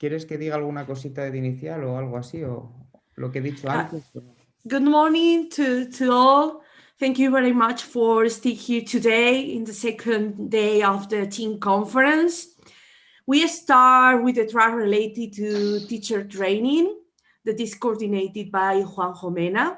¿Quieres que diga alguna cosita de inicial o algo así? O lo que he dicho antes. Good morning to all. Thank you very much for staying here today in the second day of the team conference. We start with a track related to teacher training that is coordinated by Juan Jomena.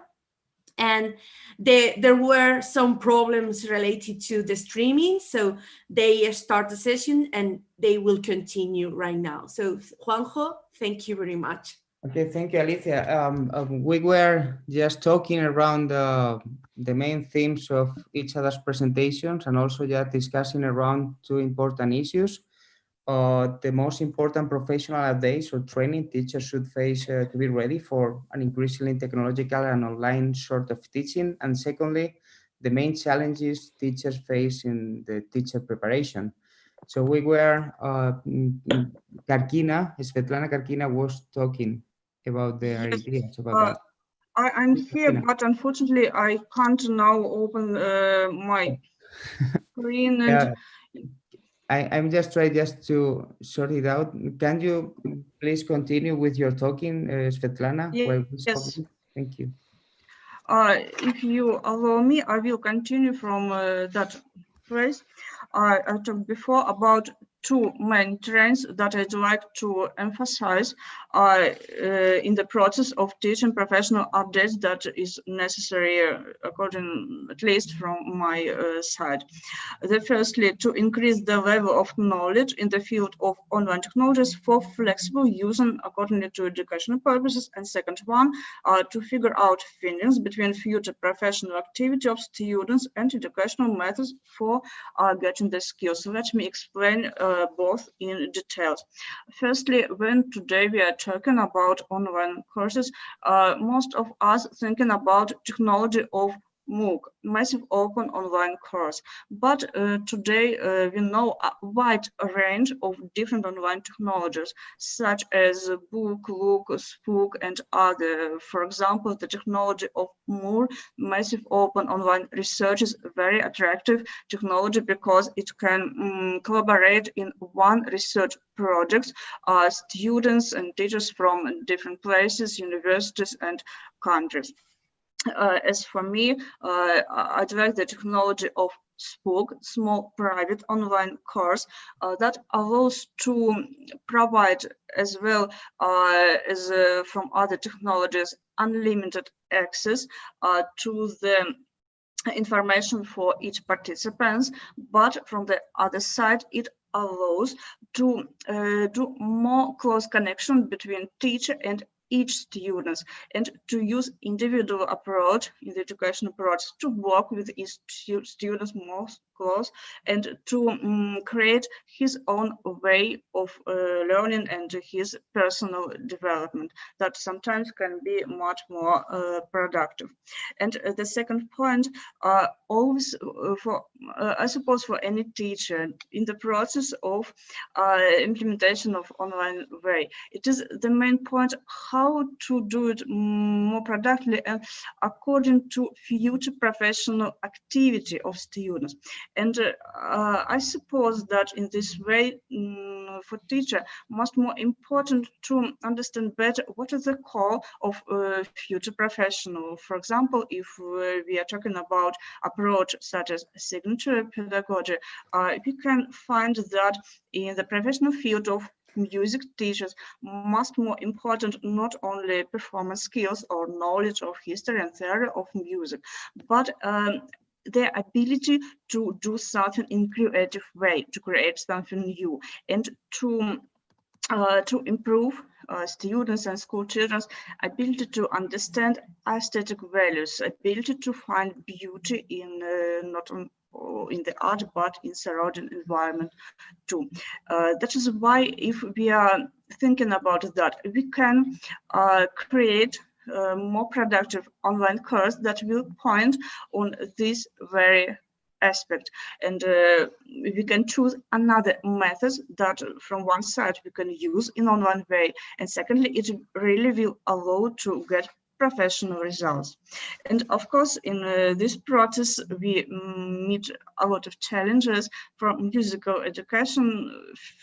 And there were some problems related to the streaming, so they start the session and they will continue right now. So Juanjo, thank you very much. Okay, thank you, Alicia. We were just talking around the main themes of each other's presentations and also just discussing around two important issues. The most important professional updates or training teachers should face to be ready for an increasingly technological and online sort of teaching. And secondly, the main challenges teachers face in the teacher preparation. So we were, Svetlana Karkina was talking about the ideas about that. I'm here, but unfortunately I can't now open my screen. And I'm just trying to sort it out. Can you please continue with your talking, Svetlana? Yes. Thank you. If you allow me, I will continue from that phrase. I talked before about two main trends that I'd like to emphasize in the process of teaching professional updates that is necessary, according at least from my side. Firstly, to increase the level of knowledge in the field of online technologies for flexible use and according to educational purposes. And second one, to figure out findings between future professional activity of students and educational methods for getting the skills. So let me explain both in details. Firstly, when today we are talking about online courses, most of us thinking about technology of MOOC, massive open online course. But today we know a wide range of different online technologies, such as Book, Look, Spook, and other. For example, the technology of Moore, massive open online research, is very attractive technology because it can collaborate in one research project, students and teachers from different places, universities, and countries. As for me, I'd like the technology of Spook, small private online course that allows to provide as well as from other technologies unlimited access to the information for each participant, but from the other side, it allows to do more close connection between teacher and each students, and to use individual approach in the education approach to work with each students more close and to create his own way of learning and his personal development that sometimes can be much more productive. And the second point, always for I suppose for any teacher in the process of implementation of online way, it is the main point how to do it more productively and according to future professional activity of students. And I suppose that in this way, for teacher, much more important to understand better what is the call of future professional. For example, if we are talking about approach such as signature pedagogy, we can find that in the professional field of music, teachers must more important not only performance skills or knowledge of history and theory of music, but their ability to do something in creative way, to create something new, and to improve students and school children's ability to understand aesthetic values, ability to find beauty in not only in the art, but in surrounding environment too. That is why if we are thinking about that, we can create more productive online course that will point on this very aspect. And we can choose another method that from one side we can use in online way. And secondly, it really will allow to get professional results. And of course, in this process, we meet a lot of challenges from musical education.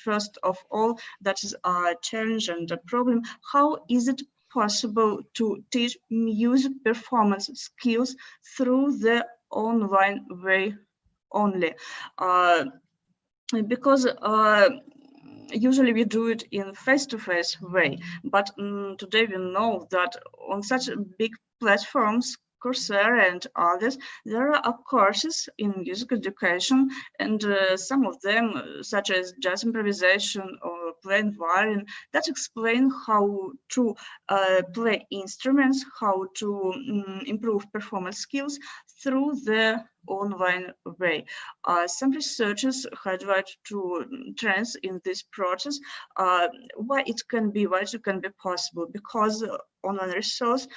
First of all, that is a challenge and a problem. How is it possible to teach music performance skills through the online way only? Because usually we do it in face-to-face way, but today we know that on such big platforms, Coursera and others, there are courses in music education, and some of them, such as jazz improvisation or playing violin, that explain how to play instruments, how to improve performance skills through the online way. Some researchers highlight two trends in this process, why it can be possible, because online resource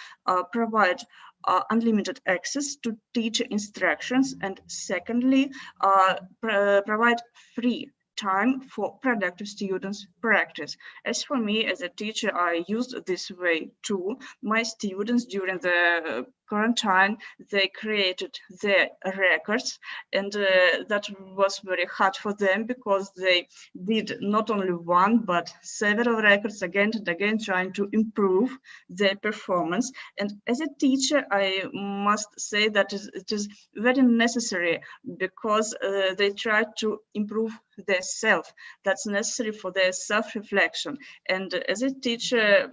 provide unlimited access to teacher instructions, and secondly, provide free time for productive students practice. As for me, as a teacher, I used this way too. My students during the quarantine, they created their records, and that was very hard for them because they did not only one but several records again and again, trying to improve their performance. And as a teacher, I must say that it is very necessary, because they try to improve their self. That's necessary for their self-reflection. And as a teacher,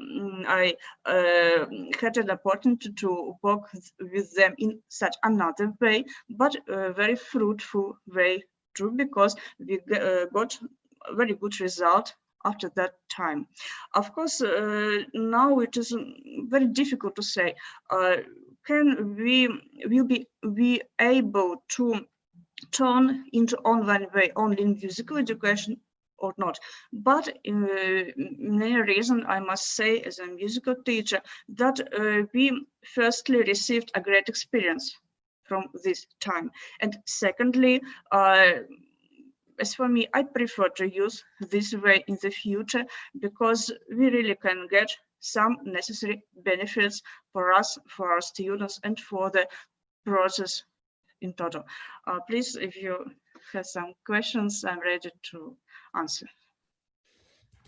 I had an opportunity to work with them in such another way, but a very fruitful way too, because we got a very good result after that time. Of course, now it is very difficult to say, can will be able to turn into online way only in musical education or not. But in many reasons, I must say, as a musical teacher, that we firstly received a great experience from this time. And secondly, as for me, I prefer to use this way in the future, because we really can get some necessary benefits for us, for our students, and for the process in total. Please, if you have some questions, I'm ready to answer.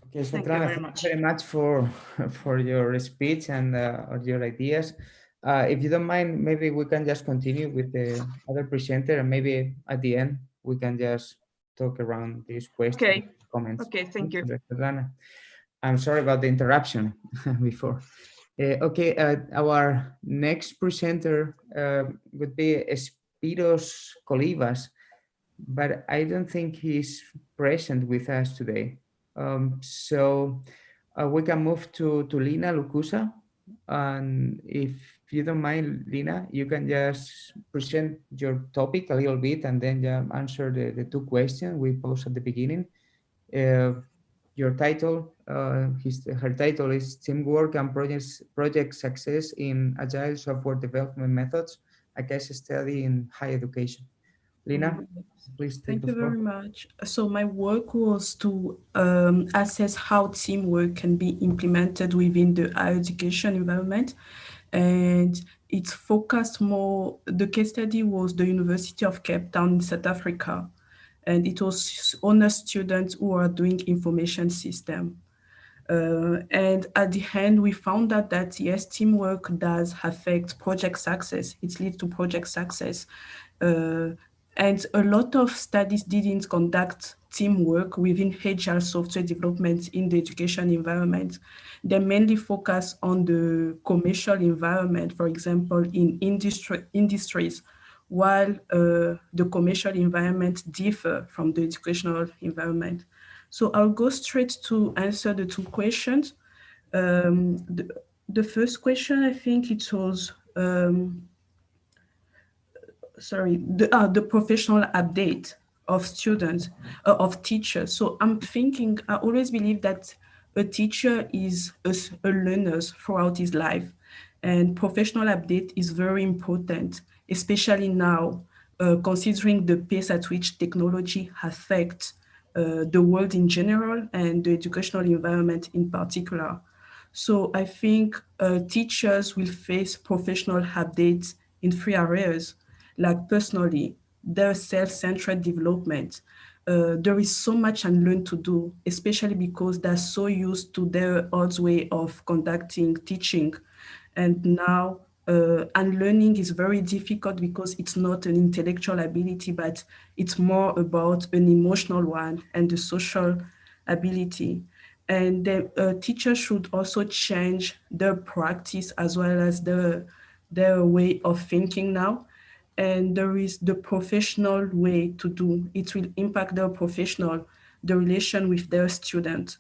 Okay, Thank you Svetlana, very thank much. you very much for your speech and your ideas. If you don't mind, maybe we can just continue with the other presenter, and maybe at the end we can just talk around these questions, Okay. comments. Okay, thank you. Svetlana. I'm sorry about the interruption before. Okay, our next presenter would be Spiros Kolivas, but I don't think he's present with us today. So we can move to Lina Lukusa. And if you don't mind, Lina, you can just present your topic a little bit and then answer the two questions we posed at the beginning. Your title, her title is Teamwork and Project Success in Agile Software Development Methods, a case study in higher education. Lina, please take Thank the you floor. very much. So my work was to assess how teamwork can be implemented within the higher education environment. And it's focused more, the case study was the University of Cape Town in South Africa. And it was honor students who are doing information system. And at the end, we found out that yes, teamwork does affect project success. It leads to project success. And a lot of studies didn't conduct teamwork within agile software development in the education environment. They mainly focus on the commercial environment, for example, in industries, while the commercial environment differ from the educational environment. So I'll go straight to answer the two questions. The first question, I think it was, the professional update of students, of teachers. So I'm thinking, I always believe that a teacher is a learner throughout his life, and professional update is very important, especially now, considering the pace at which technology affects the world in general and the educational environment in particular. So I think teachers will face professional updates in 3 areas, like personally, their self-centered development. There is so much unlearned to do, especially because they're so used to their old way of conducting teaching. And now unlearning is very difficult because it's not an intellectual ability, but it's more about an emotional one and the social ability. And the teachers should also change their practice as well as their way of thinking now. And there is the professional way to do. It will impact their professional, the relation with their student.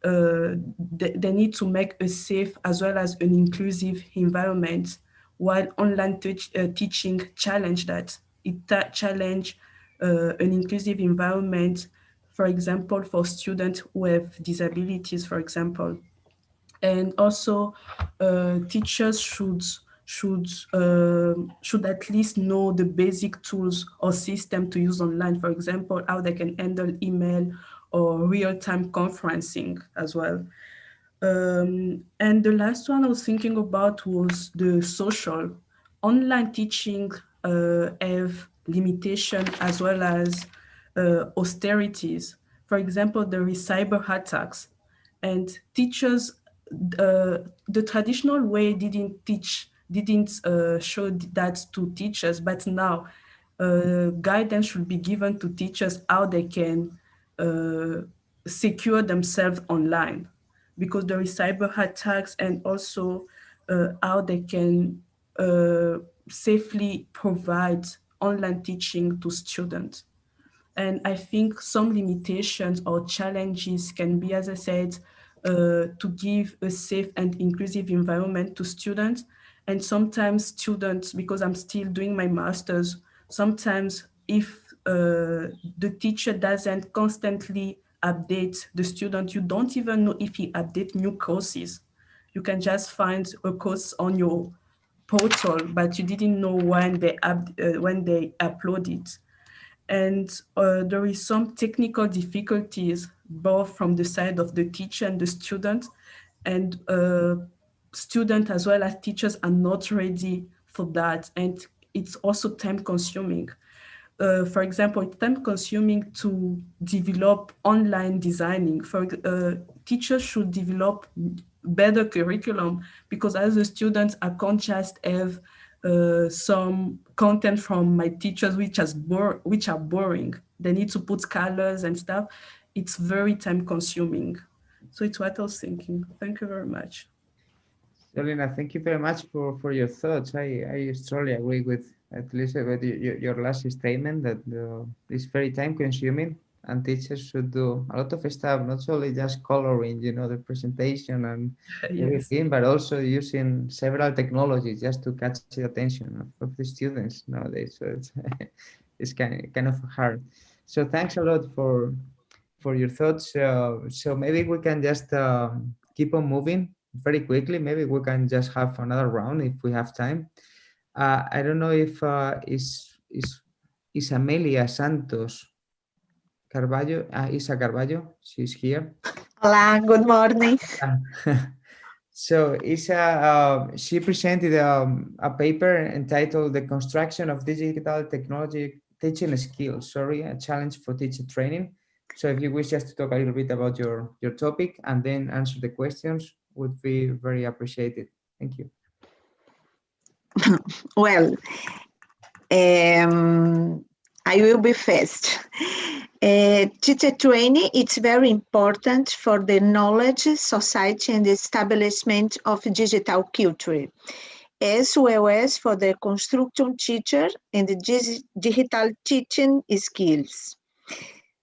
They need to make a safe as well as an inclusive environment, while online teaching challenge that. It challenge an inclusive environment, for example, for students who have disabilities, for example. And also teachers should at least know the basic tools or system to use online, for example, how they can handle email or real-time conferencing as well. And the last one I was thinking about was the social. Online teaching have limitation as well as austerities. For example, there is cyber attacks, and teachers, the traditional way didn't show that to teachers, but now guidance should be given to teachers how they can secure themselves online, because there is cyber attacks, and also how they can safely provide online teaching to students. And I think some limitations or challenges can be, as I said, to give a safe and inclusive environment to students. And sometimes students, because I'm still doing my master's, sometimes if the teacher doesn't constantly update the student, you don't even know if he updates new courses. You can just find a course on your portal, but you didn't know when they upload it. And there is some technical difficulties, both from the side of the teacher and the student, and students as well as teachers are not ready for that. And it's also time consuming. For example, it's time consuming to develop online designing. Teachers should develop better curriculum, because as a student, I can't just have some content from my teachers which are boring. They need to put colors and stuff. It's very time consuming. So it's what I was thinking. Thank you very much. Selena, thank you very much for your thoughts. I strongly agree with at least with your last statement that it's very time consuming, and teachers should do a lot of stuff, not only just coloring, the presentation and Yes. everything, but also using several technologies just to catch the attention of the students nowadays. So it's it's kind of hard. So thanks a lot for your thoughts. So maybe we can just keep on moving very quickly. Maybe we can just have another round if we have time. I don't know if is Amelia Santos Carballo, Isa Carballo, she's here. Hola, good morning. So Isa, she presented a paper entitled "The Construction of Digital Technology Teaching Skills, a challenge for teacher training." So if you wish just to talk a little bit about your topic and then answer the questions, would be very appreciated. Thank you. Well, I will be fast. Teacher training, it's very important for the knowledge, society, and the establishment of digital culture, as well as for the construction teacher and the digital teaching skills.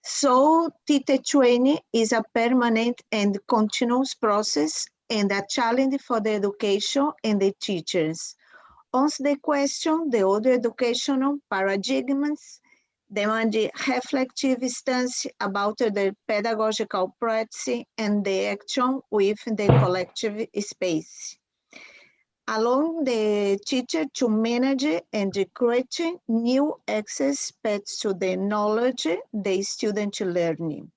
So teacher training is a permanent and continuous process and a challenge for the education and the teachers. On the question, the other educational paradigms demand a reflective stance about the pedagogical practice and the action with the collective space, allowing the teacher to manage and create new access paths to the knowledge the student learning.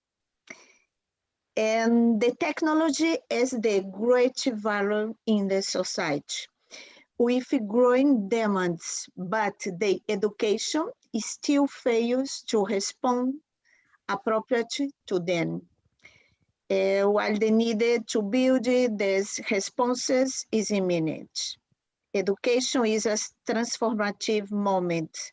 And the technology has the great value in the society with growing demands, but the education still fails to respond appropriately to them. While the need to build these responses is imminent. Education is a transformative moment,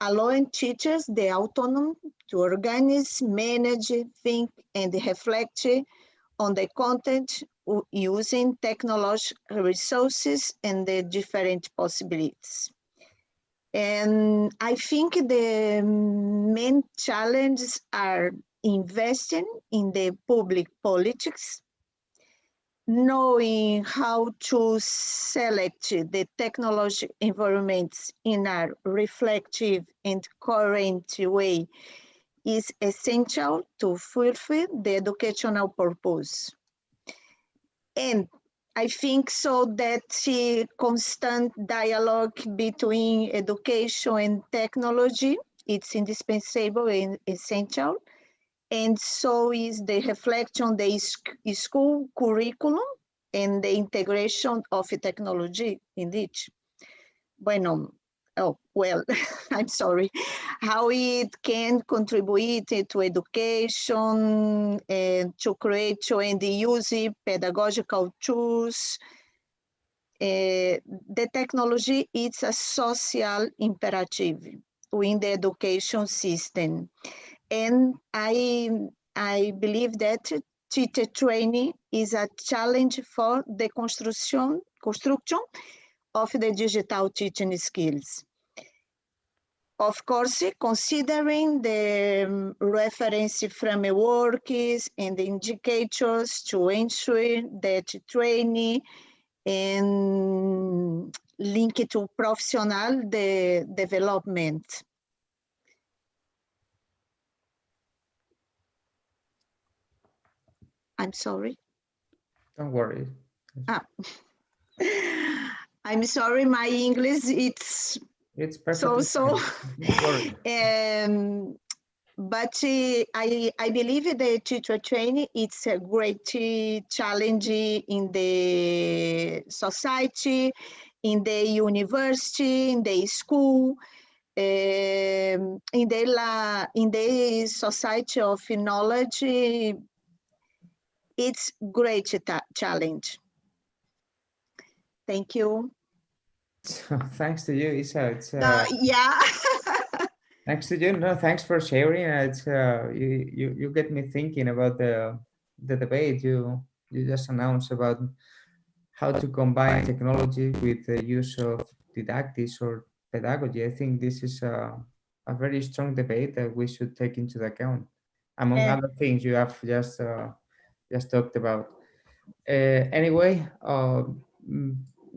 allowing teachers the autonomy to organize, manage, think, and reflect on the content using technological resources and the different possibilities. And I think the main challenges are investing in the public politics, knowing how to select the technology environments in a reflective and current way is essential to fulfill the educational purpose. And I think so that constant dialogue between education and technology, it's indispensable and essential. And so is the reflection on the school curriculum and the integration of technology in it. Bueno, oh, well, I'm sorry. How it can contribute to education and to create and use pedagogical tools. The technology is a social imperative in the education system. And I believe that teacher training is a challenge for the construction of the digital teaching skills. Of course, considering the reference frameworks and the indicators to ensure that training and link it to professional development. I'm sorry. Don't worry. I'm sorry, my English, it's perfect. so. Don't worry. But I believe the teacher training, it's a great challenge in the society, in the university, in the school, in the society of knowledge. It's great challenge. Thank you. Thanks to you, Isa. It's yeah. thanks to you. No, thanks for sharing. It's you get me thinking about the debate you just announced about how to combine technology with the use of didactics or pedagogy. I think this is a very strong debate that we should take into account, among other things you have just talked about. Anyway,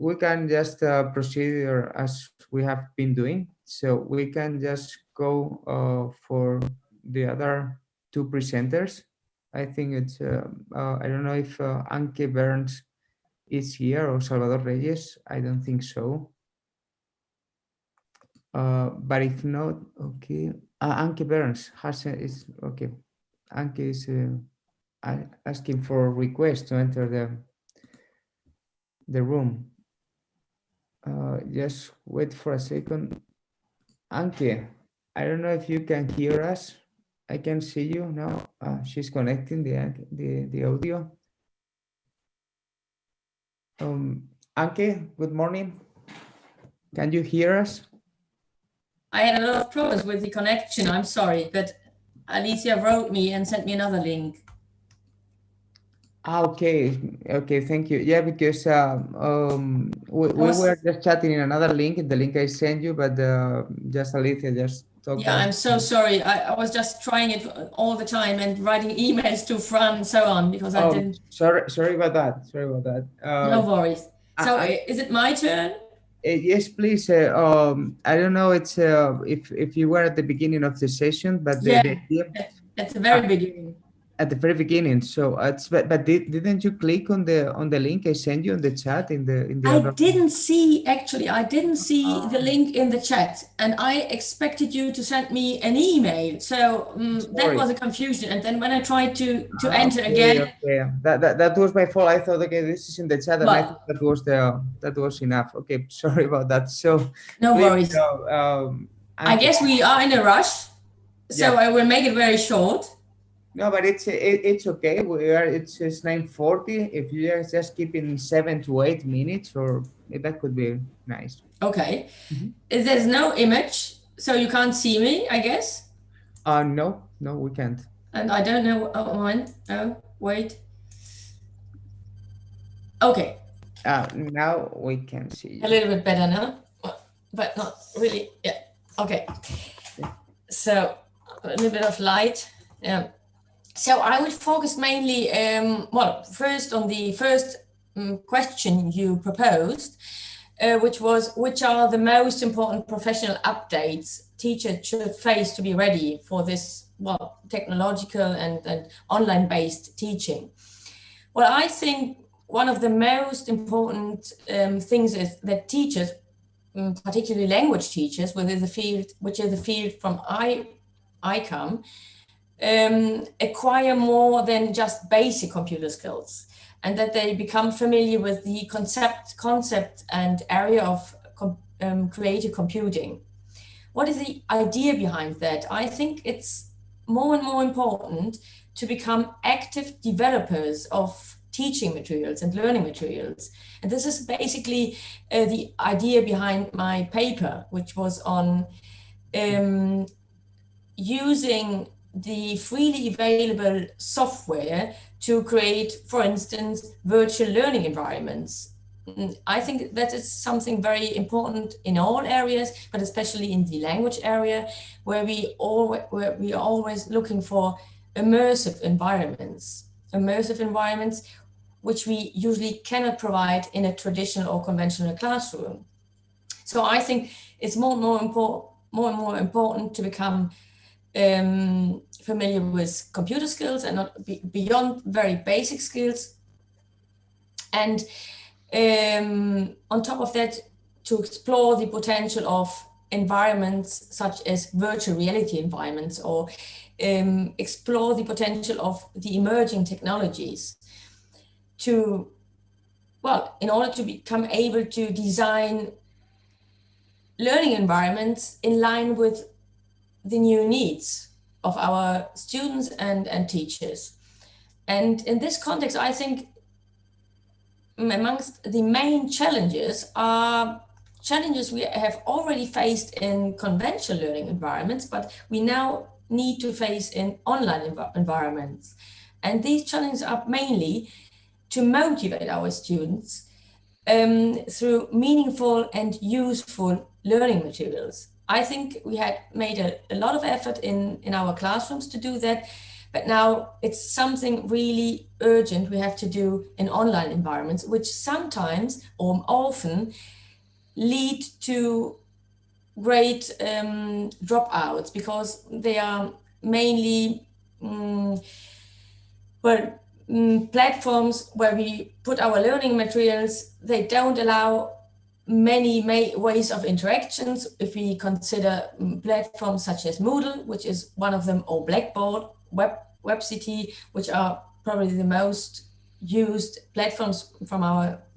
we can just proceed as we have been doing. So we can just go for the other two presenters. I think it's, I don't know if Anke Burns is here or Salvador Reyes. I don't think so. But if not, okay. Anke Burns is okay. Anke is asking for a request to enter the room. Just wait for a second. Anke, I don't know if you can hear us. I can see you now. She's connecting the audio. Anke, good morning. Can you hear us? I had a lot of problems with the connection. I'm sorry, but Alicia wrote me and sent me another link. Okay, thank you. Yeah, because we were just chatting in another link, the link I sent you, but just Alicia just talked. Yeah, I'm so sorry. I was just trying it all the time and writing emails to Fran and so on because I didn't. Sorry about that. No worries. So is it my turn? Yes, please. I don't know. It's if you were at the beginning of the session, but yeah, at the very beginning. At the very beginning. So it's but didn't you click on the link I sent you in the chat in the I other? didn't see the link in the chat, and I expected you to send me an email. So that Sorry. was a confusion. And then when I tried to enter Okay, again, okay. That was my fault. I thought, okay, this is in the chat, and I Well- thought that was enough. Okay, sorry about that. So no please, worries. I Anke, guess we are in a rush, so Yeah. I will make it very short. no, but it's okay. It's 9:40. If you are just keeping 7 to 8 minutes, or that could be nice. Okay. Mhm. There's no image, so you can't see me, I guess. No, we can't. And I don't know when. Oh, wait. Okay, Now we can see you. a little bit better now, but not really. Yeah. Okay. So a little bit of light. Yeah. So I would focus mainly, first on the first question you proposed, which was, which are the most important professional updates teachers should face to be ready for this, technological and online-based teaching? Well, I think one of the most important things is that teachers, particularly language teachers, which is the field from I come, acquire more than just basic computer skills, and that they become familiar with the concept and area of creative computing. What is the idea behind that? I think it's more and more important to become active developers of teaching materials and learning materials. And this is basically the idea behind my paper, which was on using the freely available software to create, for instance, virtual learning environments. I think that is something very important in all areas, but especially in the language area, where we are always looking for immersive environments which we usually cannot provide in a traditional or conventional classroom. So I think it's more and more important to become familiar with computer skills and not beyond very basic skills. And on top of that, to explore the potential of environments such as virtual reality environments, or explore the potential of the emerging technologies in order to become able to design learning environments in line with the new needs of our students and teachers. And in this context, I think amongst the main challenges are challenges we have already faced in conventional learning environments, but we now need to face in online environments. And these challenges are mainly to motivate our students through meaningful and useful learning materials. I think we had made a lot of effort in our classrooms to do that, but now it's something really urgent we have to do in online environments, which sometimes or often lead to great dropouts, because they are mainly platforms where we put our learning materials. They don't allow many ways of interactions. If we consider platforms such as Moodle, which is one of them, or Blackboard, WebCT, which are probably the most used platforms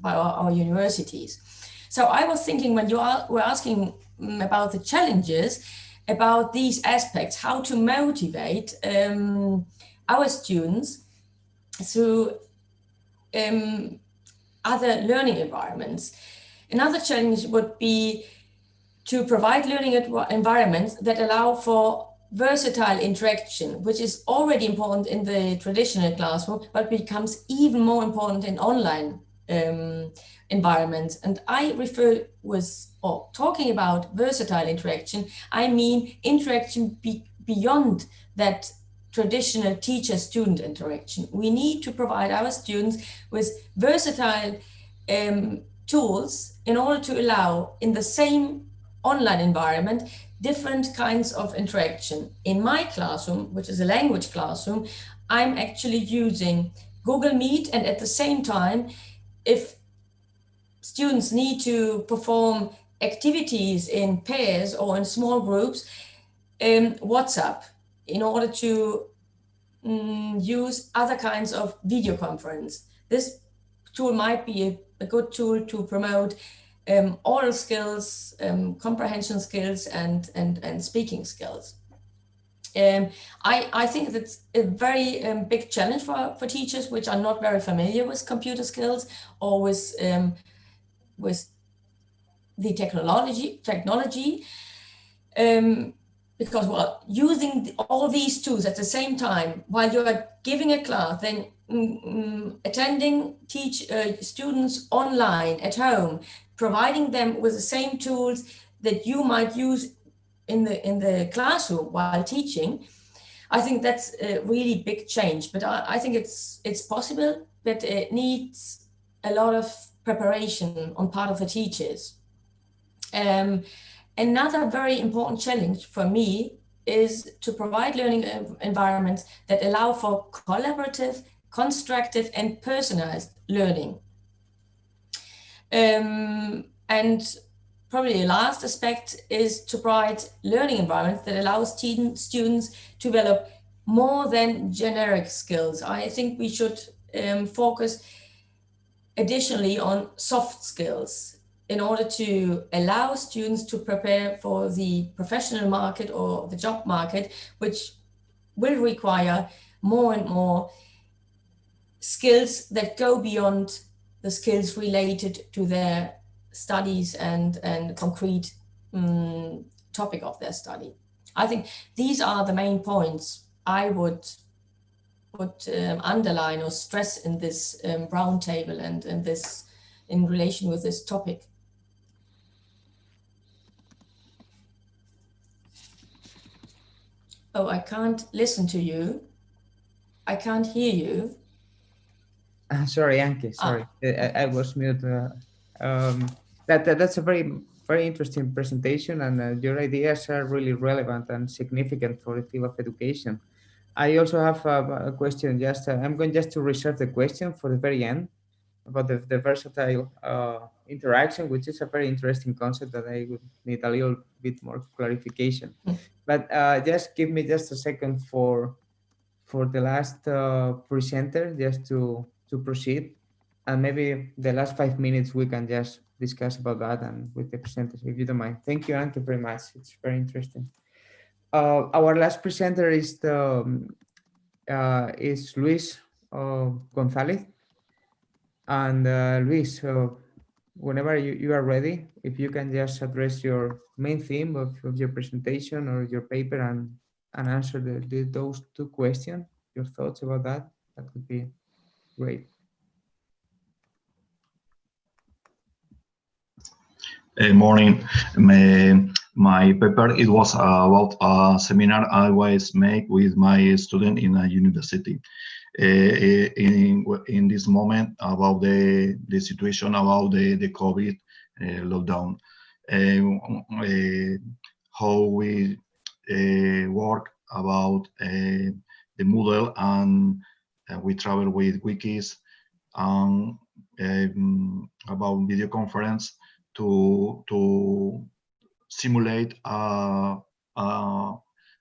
by our universities. So I was thinking, when you were asking about the challenges, about these aspects, how to motivate our students through other learning environments. Another challenge would be to provide learning environments that allow for versatile interaction, which is already important in the traditional classroom, but becomes even more important in online environments. And I talking about versatile interaction, I mean interaction beyond that traditional teacher-student interaction. We need to provide our students with versatile tools in order to allow, in the same online environment, different kinds of interaction. In my classroom, which is a language classroom, I'm actually using Google Meet, and at the same time, if students need to perform activities in pairs or in small groups, WhatsApp, in order to use other kinds of video conference. This tool might be a good tool to promote oral skills, comprehension skills, and speaking skills. I think that's a very big challenge for teachers which are not very familiar with computer skills or with the technology. Because, well, using all these tools at the same time while you are giving a class, then attending students online at home, providing them with the same tools that you might use in the classroom while teaching, I think that's a really big change. But I think it's possible, but it needs a lot of preparation on part of the teachers. Another very important challenge for me is to provide learning environments that allow for collaborative, constructive, and personalized learning. And probably the last aspect is to provide learning environments that allow students to develop more than generic skills. I think we should focus additionally on soft skills in order to allow students to prepare for the professional market or the job market, which will require more and more skills that go beyond the skills related to their studies and concrete topic of their study. I think these are the main points I would underline or stress in this roundtable and in relation with this topic. Oh, I can't listen to you. I can't hear you. Sorry, Anki. Sorry, I was mute. That's a very interesting presentation, and your ideas are really relevant and significant for the field of education. I also have a question. I'm going just to reserve the question for the very end about the versatile interaction, which is a very interesting concept that I would need a little bit more clarification. But just give me just a second for the last presenter, just to proceed, and maybe the last 5 minutes we can just discuss about that and with the presenters, if you don't mind. Thank you, Anke, very much. It's very interesting. Our last presenter is Luis Gonzalez. And Luis, whenever you are ready, if you can just address your main theme of your presentation or your paper and answer those two questions, your thoughts about that would be great. Morning. My paper, it was about a seminar I always make with my student in a university. In this moment about the situation about the COVID lockdown, how we work about the Moodle, and we travel with wikis and about video conference to simulate a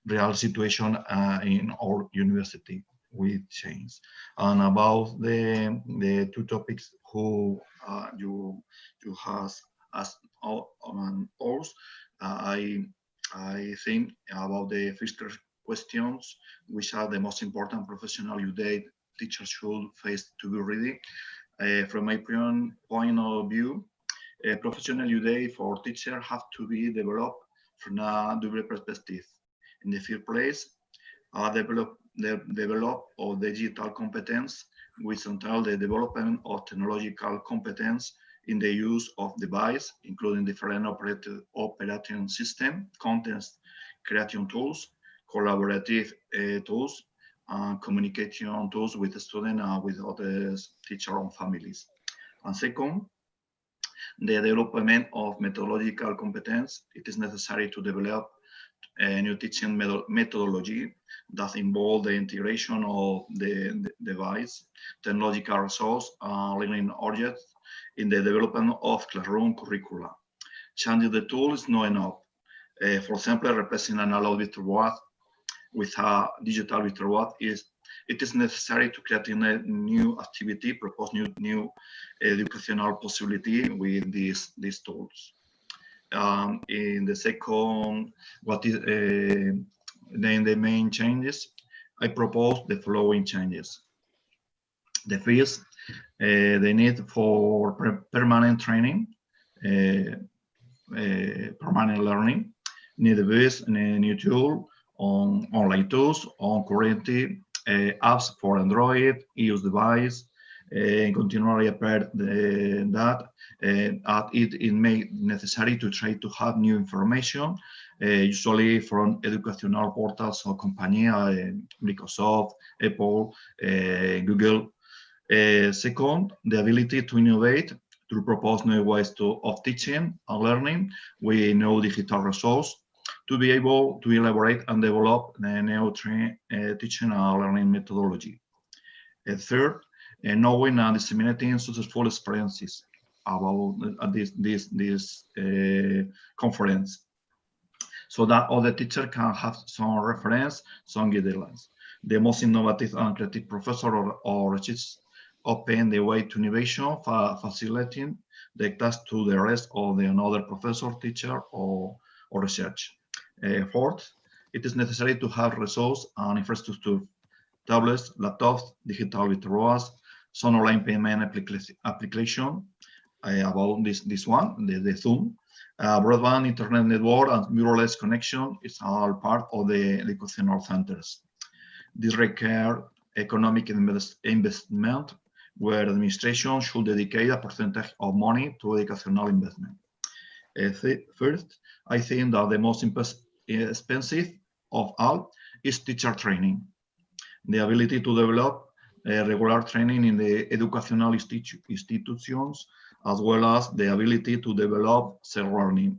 real situation in our university with change. And about the two topics who you has asked on ours, I think about the first questions, which are the most important professional today teachers should face to be ready. From my point of view, professional today for teachers have to be developed from a double perspective. In the first place, develop of digital competence, which entail the development of technological competence in the use of device, including different operating system, content creation tools, collaborative tools, and communication tools with the student and with other teachers and families. And second, the development of methodological competence. It is necessary to develop a new teaching methodology that involve the integration of the device, technological resource, and learning objects in the development of classroom curricula. Changing the tool is not enough. For example, replacing an analog virtual board with a digital virtual board it is necessary to create a new activity, propose new educational possibility with these tools. In the second, what is then the main changes? I propose the following changes. The first, the need for permanent training, permanent learning, need a base and a new tool on online tools, on current apps for Android, iOS device, continually appear that it may necessary to try to have new information, usually from educational portals or companies, Microsoft, Apple, Google. Second, the ability to innovate, to propose new ways of teaching and learning with new digital resources, to be able to elaborate and develop the new teaching and learning methodology. Third, knowing and disseminating successful experiences about this conference, so that other teachers can have some reference, some guidelines. The most innovative and creative professor or teachers open the way to innovation, facilitating the class to the rest of the another professor, teacher, or research. Fourth, it is necessary to have resource and infrastructure, tablets, laptops, digital virtuals, some online payment application about this one, the Zoom, broadband internet network and mirrorless connection is all part of the educational centers. This requires economic investment, where administration should dedicate a percentage of money to educational investment. First, I think that the most expensive of all is teacher training. The ability to develop regular training in the educational institutions, as well as the ability to develop self-learning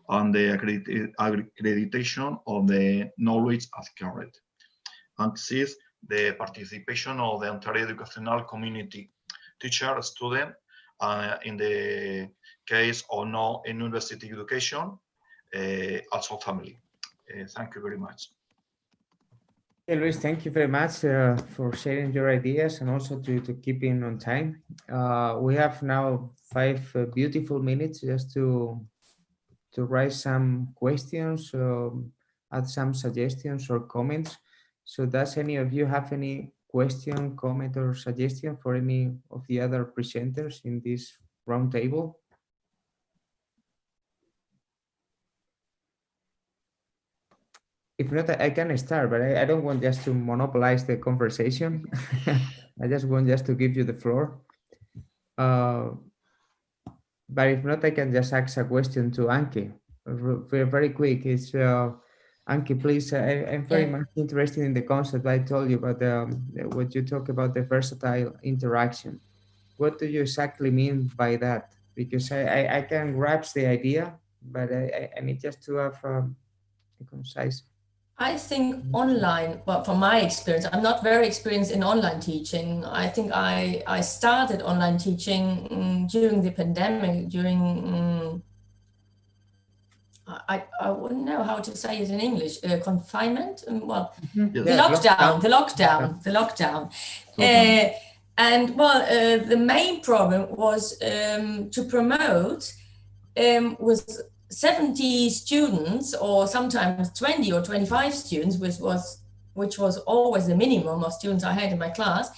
and the accreditation of the knowledge acquired. And sixth, the participation of the entire educational community, teacher, student, in the case of no university education, also family. Thank you very much. Hey, Luis, thank you very much for sharing your ideas and also to keeping on time. We have now 5 beautiful minutes just to raise some questions, add some suggestions or comments. So does any of you have any question, comment, or suggestion for any of the other presenters in this roundtable? If not, I can start, but I don't want just to monopolize the conversation. I just want just to give you the floor. But if not, I can just ask a question to Anke. Very quick. It's Anke, please. I'm very much interested in the concept I told you about what you talk about the versatile interaction. What do you exactly mean by that? Because I can grasp the idea, but I need just to have a concise. I think online, well, from my experience, I'm not very experienced in online teaching. I think I started online teaching during the pandemic, during, I wouldn't know how to say it in English, confinement, well, the lockdown. And well, the main problem was to promote with 70 students, or sometimes 20 or 25 students, which was always the minimum of students I had in my class,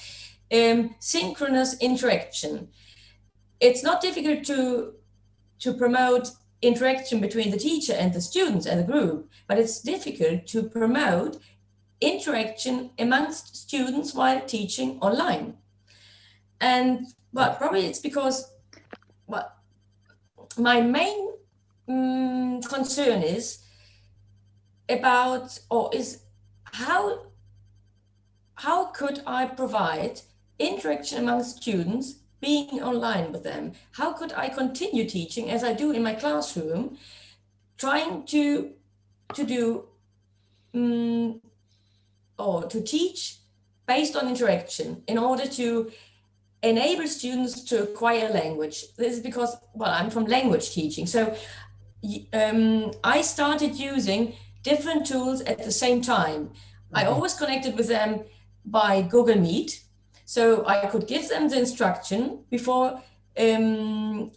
synchronous interaction. It's not difficult to promote interaction between the teacher and the students and the group, but it's difficult to promote interaction amongst students while teaching online. And well, probably it's because, well, my main concern is about, or is how could I provide interaction among students being online with them? How could I continue teaching as I do in my classroom, trying to do or to teach based on interaction in order to enable students to acquire language. This is because, well, I'm from language teaching. So I started using different tools at the same time. I always connected with them by Google Meet. So I could give them the instruction before asking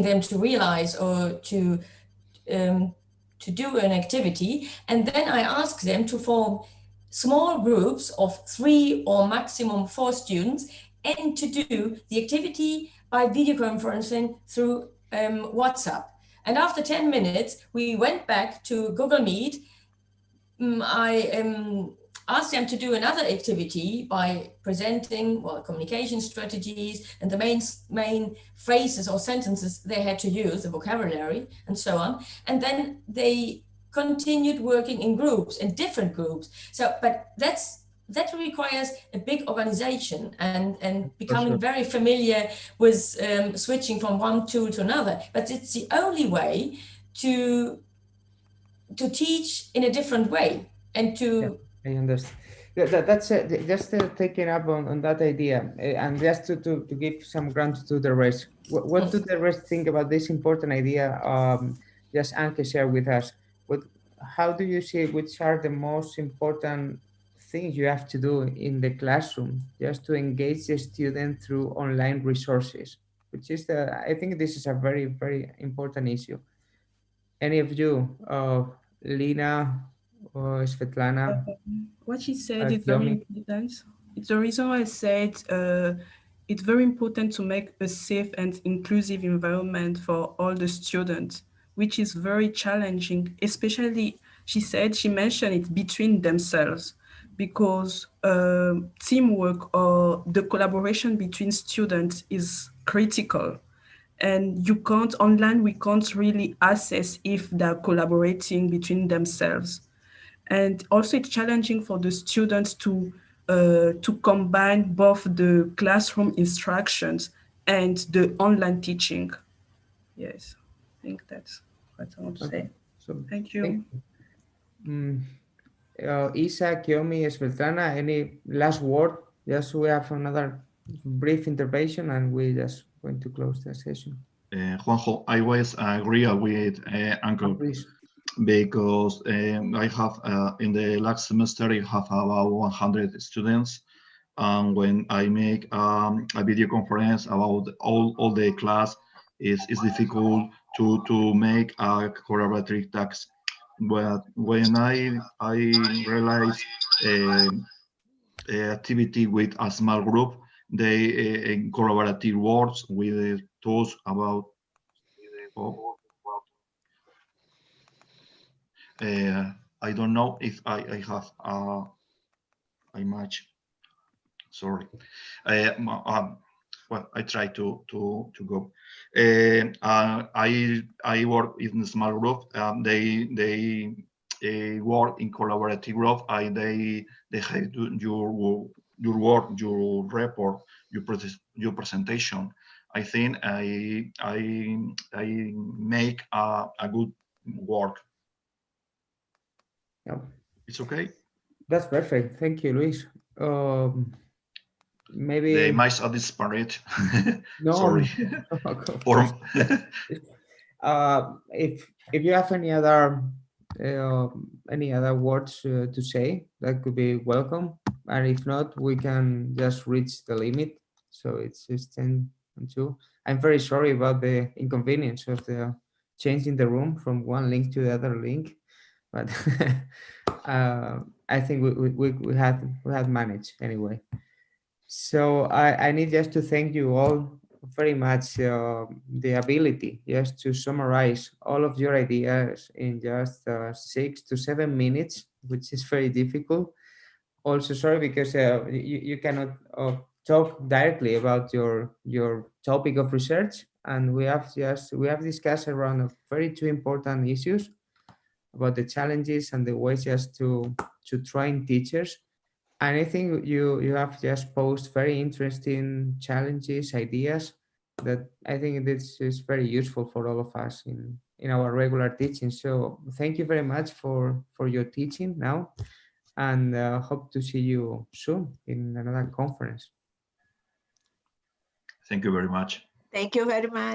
them to realize or to do an activity. And then I ask them to form small groups of 3 or maximum 4 students and to do the activity by video conferencing through WhatsApp. And after 10 minutes, we went back to Google Meet. I asked them to do another activity by presenting, well, communication strategies and the main phrases or sentences they had to use, the vocabulary and so on. And then they continued working in groups, in different groups. So, but that requires a big organization and becoming very familiar with switching from one tool to another. But it's the only way to teach in a different way and to... I understand. That's just taking up on that idea, and just to give some ground to the rest. What do the rest think about this important idea? Just Anke share with us. How do you see which are the most important things you have to do in the classroom just to engage the student through online resources? Which is I think this is a very, very important issue. Any of you, Lina or Svetlana? What she said is very important. It's the reason why I said it's very important to make a safe and inclusive environment for all the students, which is very challenging, especially, she mentioned it between themselves, because teamwork or the collaboration between students is critical. And we can't really assess if they're collaborating between themselves. And also it's challenging for the students to combine both the classroom instructions and the online teaching. Yes, I think that's what I want to say. So thank you. Isa, Kiomi, Svetlana, any last word? Just we have another brief intervention and we just going to close the session. Juanjo, I always agree with Anke, because I have in the last semester I have about 100 students, and when I make a video conference about all the class, it's difficult to make a collaborative task. But when I realize activity with a small group, they collaborative works with tools about I don't know if I have a match. Sorry. Well, I try to go. I work in a small group. They work in collaborative group. They have your work, your report, your presentation. I think I make a good work. Yeah. It's okay. That's perfect. Thank you, Luis. Maybe the mice are disparate. No. Sorry. If you have any other words to say, that could be welcome. And if not, we can just reach the limit. So it's 10 and 2. I'm very sorry about the inconvenience of the changing the room from one link to the other link, but I think we had managed anyway. So I need just to thank you all very much. The ability just to summarize all of your ideas in just 6 to 7 minutes, which is very difficult. Also, sorry because you cannot talk directly about your topic of research, and we have discussed around very two important issues about the challenges and the ways just to train teachers. And I think you have just posed very interesting challenges, ideas that I think this is very useful for all of us in in our regular teaching. So thank you very much for your teaching now, and hope to see you soon in another conference. Thank you very much. Thank you very much.